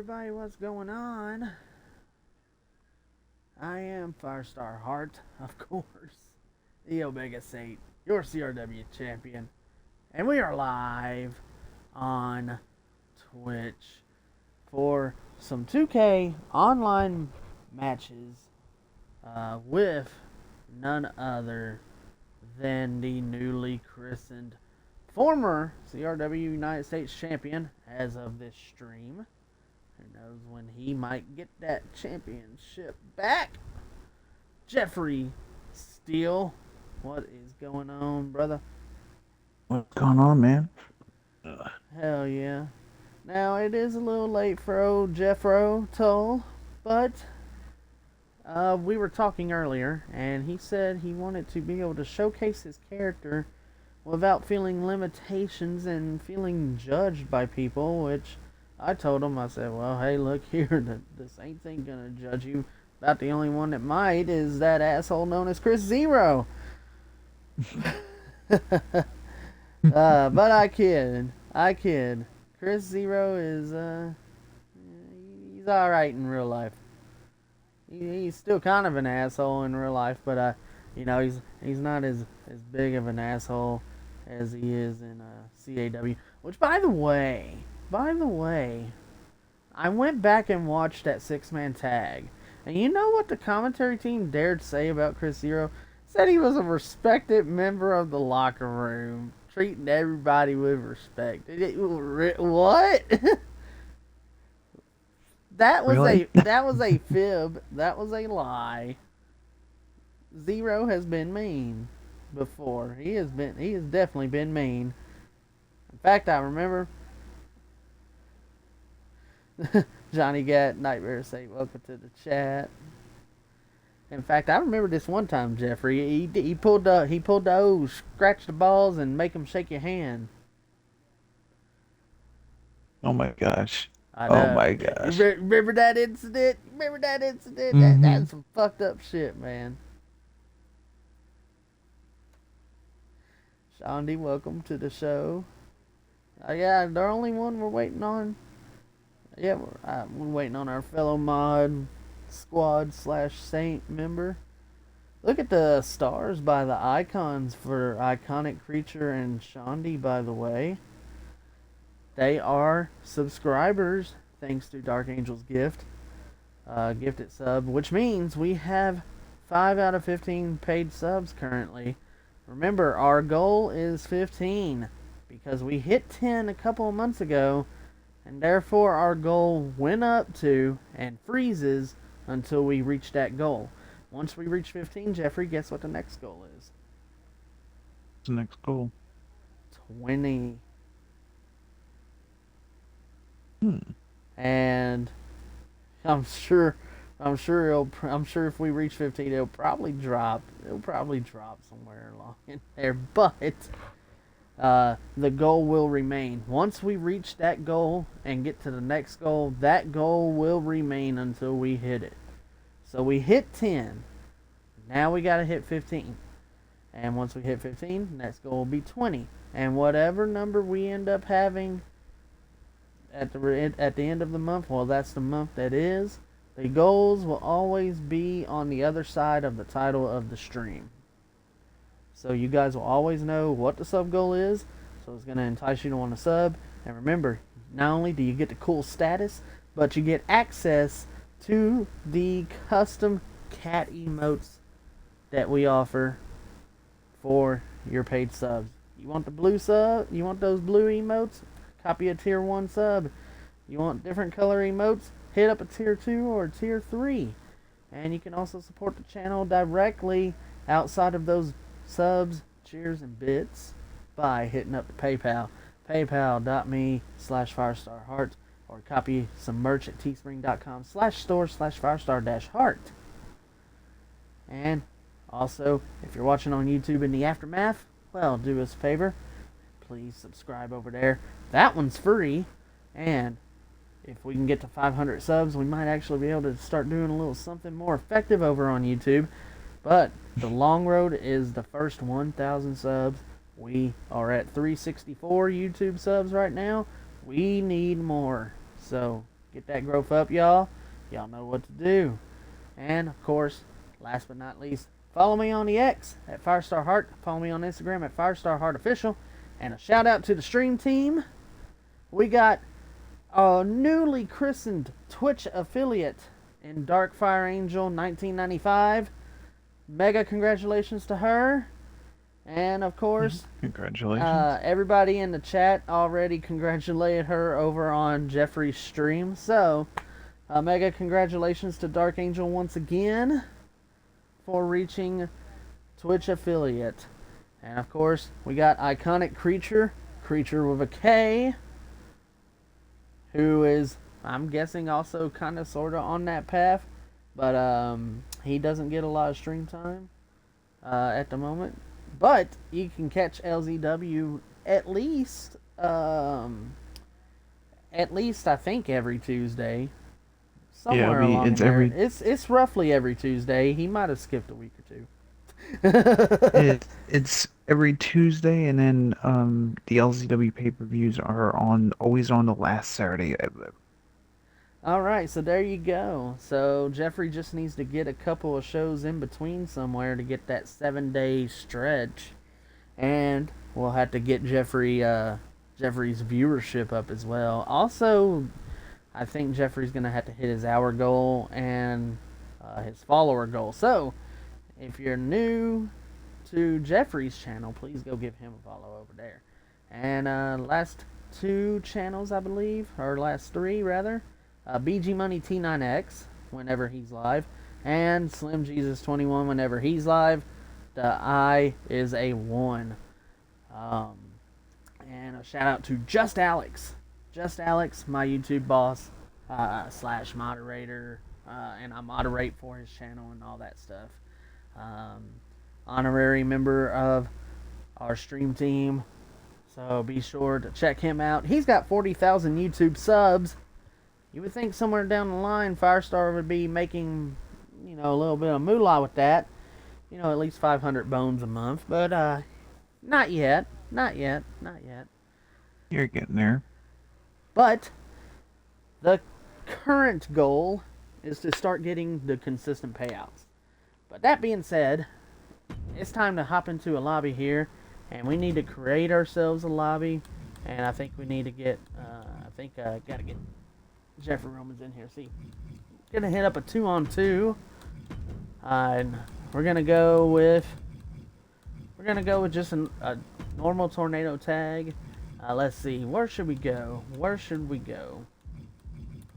everybody, what's going on? I am Firestar Hart, of course, the Omega Saint, your CRW champion, and we are live on Twitch for some 2K online matches with none other than the newly christened former CRW United States champion as of this stream. Who knows when he might get that championship back? Jeffrey Steele. What is going on, brother? What's going on, man? Hell yeah. Now, it is a little late for old Jeffro Toll, but we were talking earlier, and he said he wanted to be able to showcase his character without feeling limitations and feeling judged by people, which I told him, I said, well, hey, look here, the Saints ain't gonna judge you. About the only one that might is that asshole known as Chris Zero. But I kid. Chris Zero is, he's alright in real life. He's still kind of an asshole in real life, but, he's not as big of an asshole as he is in CAW. Which, by the way, I went back and watched that 6-man tag. And you know what the commentary team dared say about Chris Zero? Said he was a respected member of the locker room, treating everybody with respect. What? That was Really? that was a fib. That was a lie. Zero has been mean before. He has definitely been mean. In fact, I remember Johnny Gat Nightmare say welcome to the chat. In fact, I remember this one time, Jeffrey. He pulled the old scratch the balls and make him shake your hand. Oh my gosh. I know. Oh my gosh. Remember that incident? Mm-hmm. That's some fucked up shit, man. Shaundi, welcome to the show. Yeah, the only one we're waiting on. Yeah, we're waiting on our fellow mod squad / saint member. Look at the stars by the icons for Iconic Creature and Shaundi, by the way. They are subscribers, thanks to Dark Angel's gift. Gifted sub, which means we have 5 out of 15 paid subs currently. Remember, our goal is 15, because we hit 10 a couple of months ago, and therefore our goal went up to and freezes until we reach that goal. Once we reach 15, Jeffrey, guess what the next goal is? What's the next goal? 20. And I'm sure if we reach 15, it'll probably drop somewhere along in there, but the goal will remain. Once we reach that goal and get to the next goal, that goal will remain until we hit it. So we hit 10. Now we got to hit 15. And once we hit 15, the next goal will be 20. And whatever number we end up having at the end of the month, well, that's the month that is. The goals will always be on the other side of the title of the stream. So you guys will always know what the sub goal is. So it's going to entice you to want to sub. And remember, not only do you get the cool status, but you get access to the custom cat emotes that we offer for your paid subs. You want the blue sub? You want those blue emotes? Copy a tier 1 sub. You want different color emotes? Hit up a tier 2 or tier 3. And you can also support the channel directly outside of those subs, cheers, and bits by hitting up the PayPal. PayPal.me/FirestarHeart, or copy some merch at teespring.com/store/Firestar-Heart. And also, if you're watching on YouTube in the aftermath, well, do us a favor. Please subscribe over there. That one's free. And if we can get to 500 subs, we might actually be able to start doing a little something more effective over on YouTube. But the long road is the first 1,000 subs. We are at 364 YouTube subs right now. We need more. So Get that growth up, y'all. Y'all know what to do. And, of course, last but not least, follow me on the X at Firestar Hart. Follow me on Instagram at Firestar Hart Official. And a shout out to the stream team. We got a newly christened Twitch affiliate in Dark Fire Angel 1995. Mega congratulations to her. And of course, congratulations. Everybody in the chat already congratulated her over on Jeffrey's stream. So, mega congratulations to Dark Angel once again for reaching Twitch affiliate. And of course, we got Iconic Creature with a K, who is, I'm guessing, also kind of sort of on that path, but he doesn't get a lot of stream time at the moment. But you can catch LZW at least I think every Tuesday. Somewhere along it's there. It's roughly every Tuesday. He might have skipped a week or two. It's every Tuesday, and then the LZW pay-per-views are always on the last Saturday. Alright, so there you go. So Jeffrey just needs to get a couple of shows in between somewhere to get that 7-day stretch. And we'll have to get Jeffrey's viewership up as well. Also, I think Jeffrey's going to have to hit his hour goal and his follower goal. So, if you're new to Jeffrey's channel, please go give him a follow over there. And last 2 channels, I believe, or last 3 rather, BG Money T9X whenever he's live, and Slim Jesus 21 whenever he's live. The I is a 1. And a shout out to Just Alyx, my YouTube boss / moderator, and I moderate for his channel and all that stuff. Honorary member of our stream team, so be sure to check him out. He's got 40,000 YouTube subs. You would think somewhere down the line Firestar would be making, a little bit of moolah with that, at least 500 bones a month, but not yet. You're getting there. But the current goal is to start getting the consistent payouts. But that being said, it's time to hop into a lobby here, and we need to create ourselves a lobby, and I think we need to get, gotta get Jeffrey Romans in here. See, gonna hit up a 2-on-2, and we're gonna go with just a normal tornado tag. Let's see, where should we go?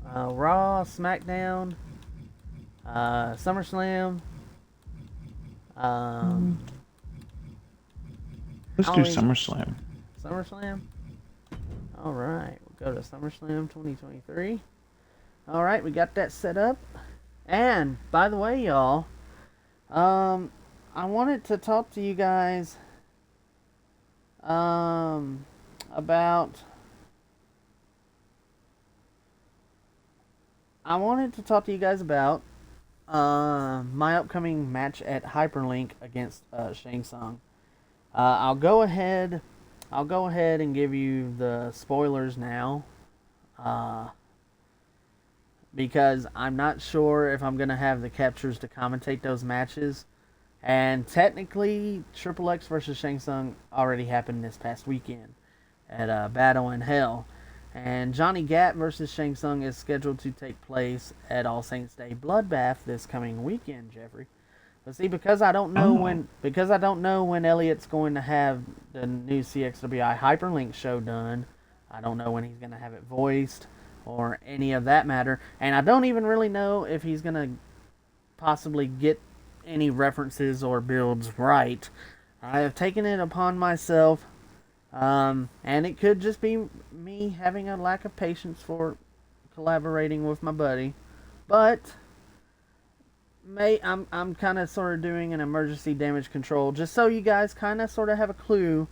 Raw, SmackDown, SummerSlam. Let's do SummerSlam. Alright, we'll go to SummerSlam 2023. Alright, we got that set up. And, by the way, y'all, I wanted to talk to you guys about my upcoming match at Hyperlink against Shang Tsung. I'll go ahead and give you the spoilers now, because I'm not sure if I'm gonna have the captures to commentate those matches. And technically, Triple X versus Shang Tsung already happened this past weekend at Battle in Hell. And Johnny Gat versus Shang Tsung is scheduled to take place at All Saints Day Bloodbath this coming weekend, Jeffrey. But see, because I don't know when Elliot's going to have the new CXWI Hyperlink show done, I don't know when he's going to have it voiced or any of that matter. And I don't even really know if he's going to possibly get any references or builds right. I have taken it upon myself, and it could just be me having a lack of patience for collaborating with my buddy, but I'm kind of sort of doing an emergency damage control just so you guys kind of sort of have a clue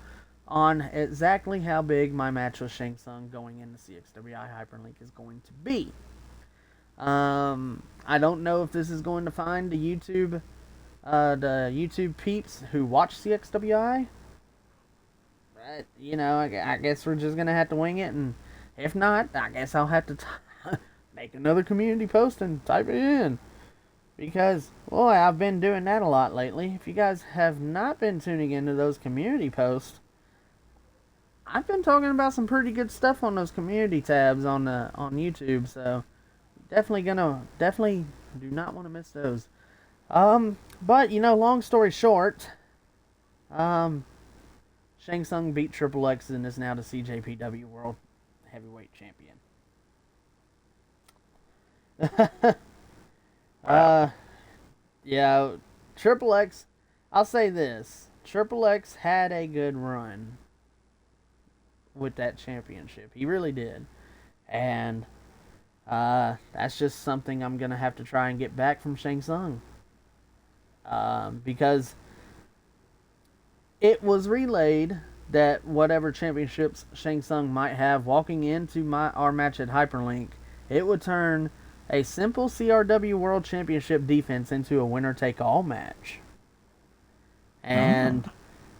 on exactly how big my match with Shang Tsung going into CXWI Hyperlink is going to be. I don't know if this is going to find the YouTube peeps who watch CXWI. But, I guess we're just going to have to wing it, and if not, I guess I'll have to make another community post and type it in. Because, boy, I've been doing that a lot lately. If you guys have not been tuning into those community posts, I've been talking about some pretty good stuff on those community tabs on YouTube, so definitely do not want to miss those. But long story short, Shang Tsung beat Triple X and is now the CJPW World Heavyweight Champion. Yeah, Triple X. I'll say this: Triple X had a good run with that championship. He really did. And that's just something I'm going to have to try and get back from Shang Tsung. Because it was relayed that whatever championships Shang Tsung might have walking into our match at Hyperlink, it would turn a simple CRW World Championship defense into a winner-take-all match. And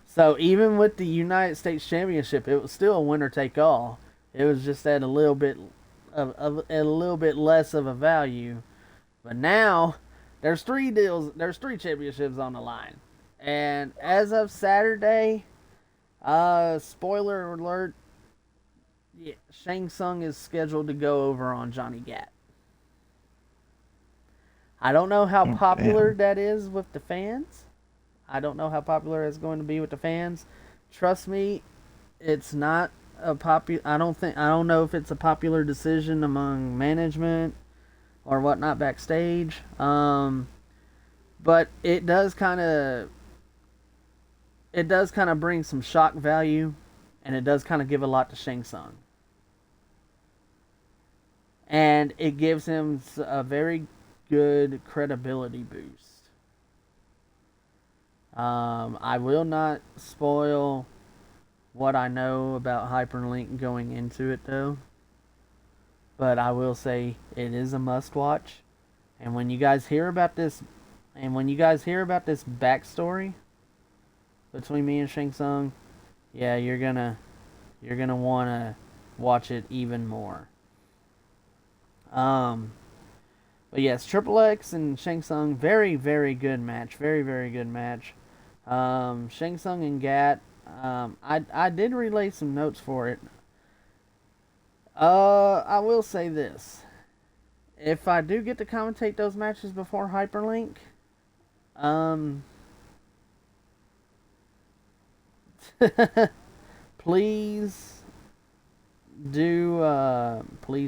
so even with the United States Championship, it was still a winner-take-all. It was just at a little bit less of a value. But now there's 3 championships on the line. And as of Saturday, spoiler alert, Shang Tsung is scheduled to go over on Johnny Gat. I don't know how popular that is with the fans. I don't know how popular it's going to be with the fans. Trust me, it's not a I don't know if it's a popular decision among management or whatnot backstage. But it does kind of bring some shock value, and it does kind of give a lot to Shang Tsung. And it gives him a very good credibility boost. I will not spoil what I know about Hyperlink going into it, though. But I will say it is a must-watch. And when you guys hear about this, backstory between me and Shang Tsung, yeah, you're gonna want to watch it even more. But yes, Triple X and Shang Tsung, very, very good match. Very, very good match. Shang Tsung and Gat, I did relay some notes for it. I will say this. If I do get to commentate those matches before Hyperlink, please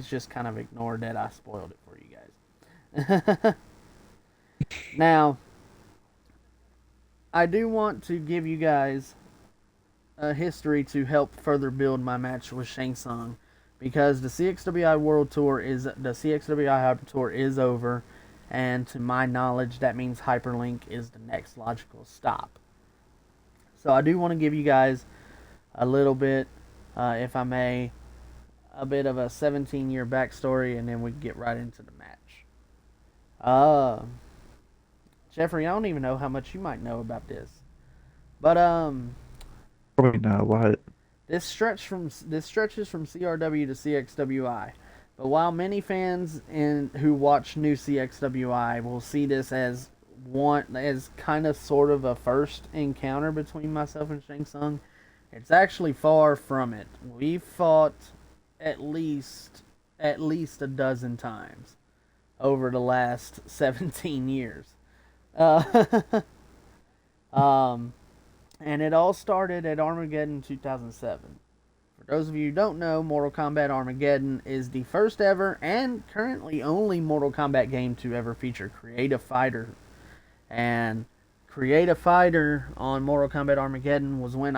just kind of ignore that I spoiled it for you guys. Now, I do want to give you guys a history to help further build my match with Shang Tsung, because the CXWI World Tour the CXWI Hyper Tour is over, and to my knowledge, that means Hyperlink is the next logical stop. So I do want to give you guys a little bit, if I may, a bit of a 17-year backstory, and then we get right into the match. Jeffrey, I don't even know how much you might know about this, but Probably not. What? this stretches from CRW to CXWI. But while many fans who watch new CXWI will see this as kind of sort of a first encounter between myself and Shang Tsung, it's actually far from it. We've fought at least a dozen times over the last 17 years. And it all started at Armageddon 2007. For those of you who don't know, Mortal Kombat Armageddon is the first ever and currently only Mortal Kombat game to ever feature Create-A Fighter. And Create-A Fighter on Mortal Kombat Armageddon was when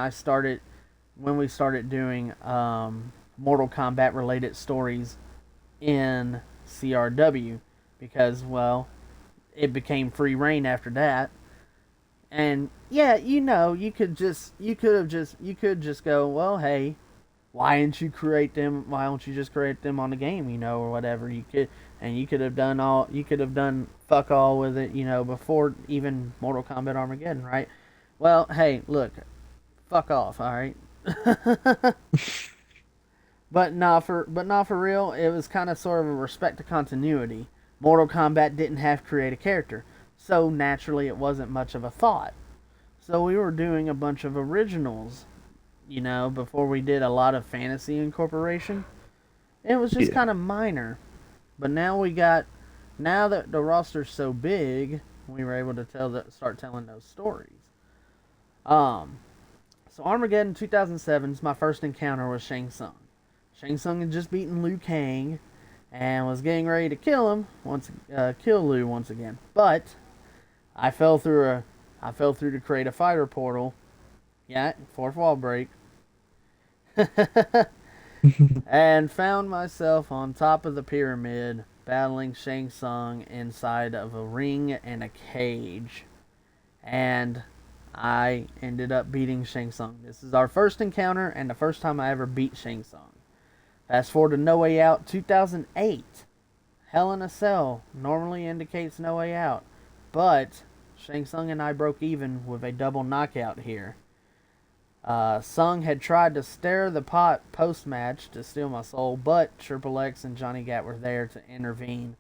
we started doing Mortal Kombat related stories in CRW, because, well, it became free reign after that. And yeah, you could just go, well, hey, why don't you just create them on the game, or whatever. You could have done fuck all with it, before even Mortal Kombat Armageddon, right? Well, hey, look, fuck off, all right? But not for real. It was kind of sort of a respect to continuity. Mortal Kombat didn't have to create a character, so naturally it wasn't much of a thought. So we were doing a bunch of originals, before we did a lot of fantasy incorporation. It was just Yeah. kind of minor. But now that the roster's so big, we were able to start telling those stories. Um, so Armageddon 2007 is my first encounter with Shang Tsung. Shang Tsung had just beaten Liu Kang and was getting ready to kill Liu once again. But I fell through to create a fighter portal. Yeah, fourth wall break. And found myself on top of the pyramid battling Shang Tsung inside of a ring and a cage. And I ended up beating Shang Tsung. This is our first encounter and the first time I ever beat Shang Tsung. Fast forward to No Way Out 2008. Hell in a Cell normally indicates No Way Out, but Shang Tsung and I broke even with a double knockout here. Tsung had tried to stir the pot post-match to steal my soul, but Triple X and Johnny Gat were there to intervene,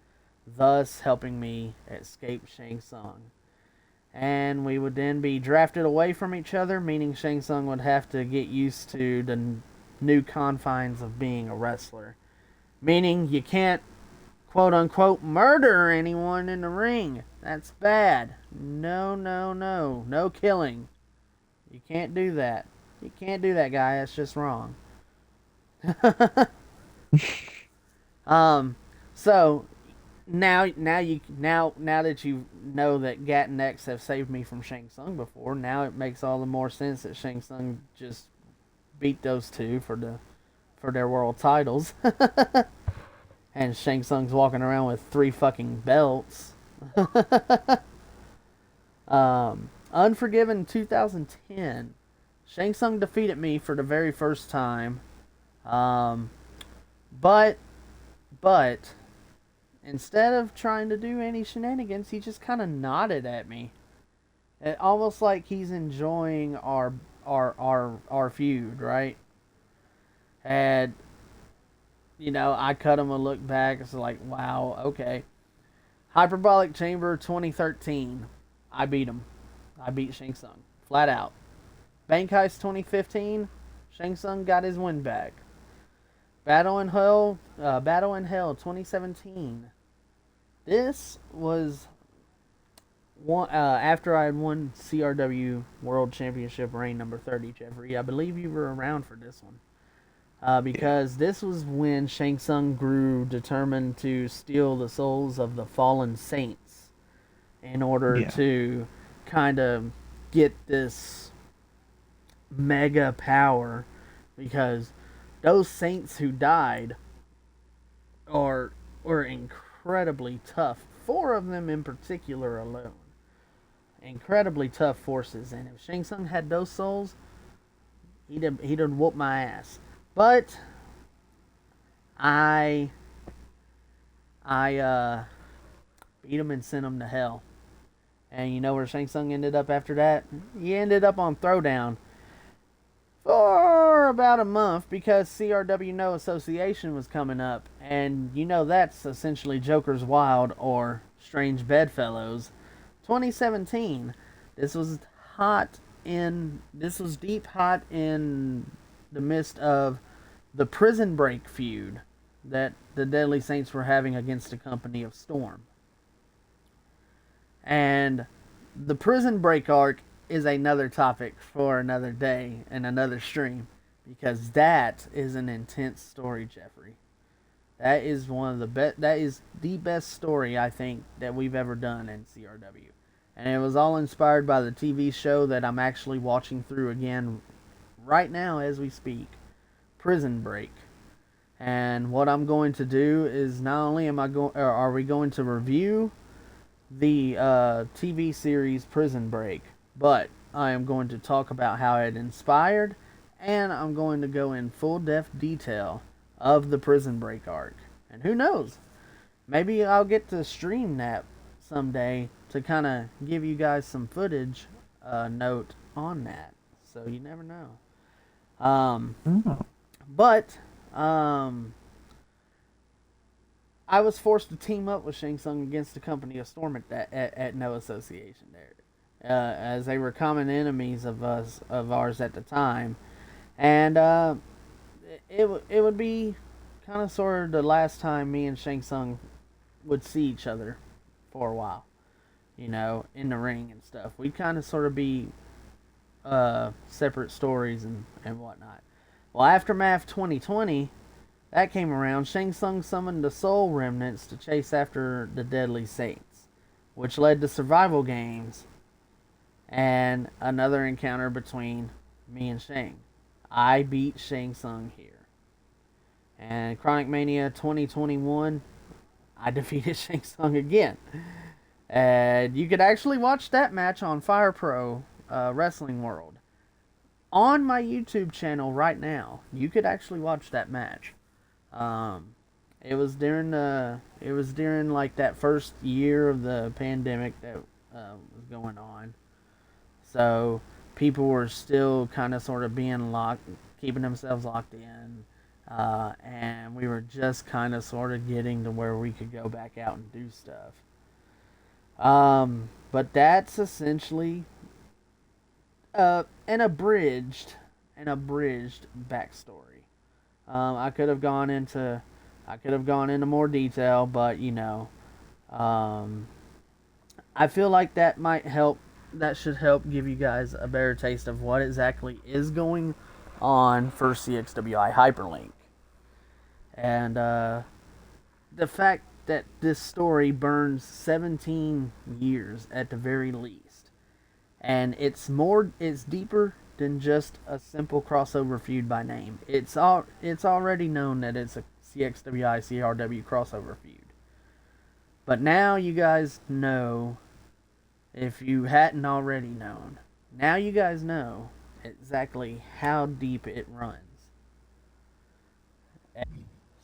thus helping me escape Shang Tsung. And we would then be drafted away from each other, meaning Shang Tsung would have to get used to the new confines of being a wrestler. Meaning you can't, quote unquote, murder anyone in the ring. That's bad. No, no, no. No killing. You can't do that. You can't do that, guy. That's just wrong. So now that you know that Gat and X have saved me from Shang Tsung before, now it makes all the more sense that Shang Tsung just beat those two for their world titles. And Shang Tsung's walking around with 3 fucking belts. Unforgiven 2010. Shang Tsung defeated me for the very first time. But instead of trying to do any shenanigans, he just kind of nodded at me. Almost like he's enjoying our feud, right? And I cut him a look back. It's like, wow, okay. Hyperbolic Chamber 2013. I beat him. I beat Shang Tsung. Flat out. Bank Heist 2015. Shang Tsung got his win back. Battle in Hell 2017. This was after I had won CRW World Championship reign number 30, Jeffrey. I believe you were around for this one. Because this was when Shang Tsung grew determined to steal the souls of the fallen saints in order to kind of get this mega power, because those saints who died were incredibly tough. 4 of them in particular alone. Incredibly tough forces, and if Shang Tsung had those souls, he'd whoop my ass. But I beat him and sent him to hell. And you know where Shang Tsung ended up after that? He ended up on Throwdown for about a month because CRW No Association was coming up. And that's essentially Joker's Wild or Strange Bedfellows. 2017. This was deep hot in the midst of the Prison Break feud that the Deadly Saints were having against the Company of Storm. And the Prison Break arc is another topic for another day and another stream, because that is an intense story, Jeffrey. That is that is the best story I think that we've ever done in CRW. And it was all inspired by the TV show that I'm actually watching through again right now as we speak, Prison Break. And what I'm going to do is not only are we going to review the TV series Prison Break, but I am going to talk about how it inspired, and I'm going to go in full depth detail of the Prison Break arc. And who knows, maybe I'll get to stream that someday to kind of give you guys some footage on that. So you never know. But I was forced to team up with Shang Tsung against the company of Storm at no association there, as they were common enemies of ours at the time, and it would be kind of sort of the last time me and Shang Tsung would see each other for a while, in the ring and stuff. We'd kind of sort of be separate stories and whatnot. Well, Aftermath 2020, that came around. Shang Tsung summoned the Soul Remnants to chase after the Deadly Saints, which led to survival games and another encounter between me and Shang. I beat Shang Tsung here. And Chronic Mania 2021, I defeated Shang Tsung again. And you could actually watch that match on Fire Pro Wrestling World on my YouTube channel right now. You could actually watch that match. It was during like that first year of the pandemic that was going on. So people were still kind of sort of being keeping themselves locked in. And we were just kind of sort of getting to where we could go back out and do stuff. But that's essentially an abridged backstory. I could have gone into more detail, but I feel like that might help. That should help give you guys a better taste of what exactly is going on for CXWI Hyperlink. And the fact that this story burns 17 years at the very least. And it's deeper than just a simple crossover feud by name. It's already known that it's a CXWI CRW crossover feud. But now you guys know, if you hadn't already known, now you guys know exactly how deep it runs.